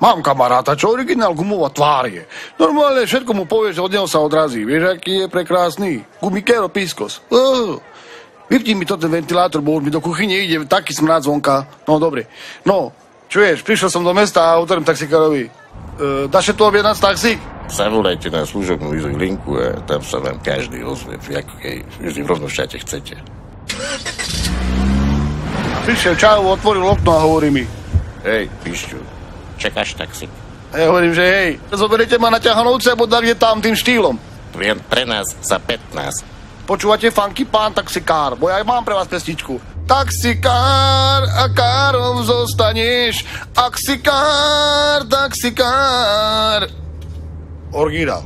Mám kamaráta, čo originál gumová tvár je. Normálne všetko mu povieš, od neho sa odrazí. Vieš, aký je prekrásny? Gumikero Piscos. Vypni mi to ten ventilátor, bo už mi do kuchyne ide taký smrad zvonka. No, dobre. No, čuješ, prišiel som do mesta a hovorím taxikárovi. Dáš to objednať taxík? Zavolajte na služobnú linku a tam sa vám každý ozve, vždy v rovnošťate chcete. Prišiel čau, otvoril okno a hovorí mi. Hej, Pišťu, čakáš taxík? A ja hovorím, že hej, zoberiete ma na ťahanovce, alebo tak je tam tým štýlom. Pre nás za 15. Počúvate funky, pán taxikár, bo ja mám pre vás pesničku. Taxikár a károm zostaneš, taxikár. Originál.